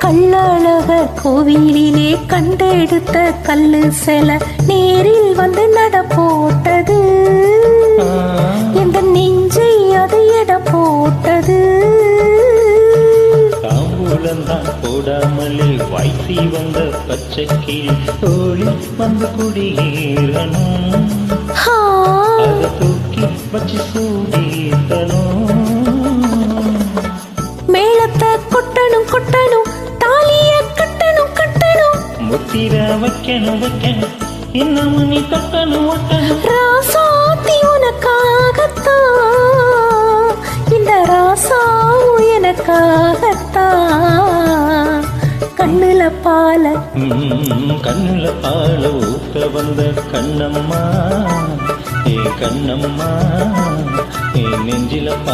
கள்ளழகர் கோவிலிலே கண்டெடுத்த கல்லு சில நேரில் வந்து நட போட்டது எந்த நெஞ்சை அது எட போட்டது தாம்பூலந்தான் போடாமலே வாய்ச்சி வந்த பச்சைக்கு தோழி வந்து குடியேறணும் அதை தூக்கி வச்சு சூடித்தனும் மேளத்தை கொட்டணும் கொட்டணும் தாலிய கட்டணும் கட்டணும் முத்திர வைக்கணும் வைக்கணும் இன்னும் நீ கட்டணும் ஒட்டணும் ராசாத்தி உனக்காகத்தான் இந்த ராசாவும் எனக்காகத்தான் கண்ணுல பால கண்ணுல பால ஊத்த வந்த கண்ணம்மா ஏ கண்ணம்மா ஏ நெஞ்சில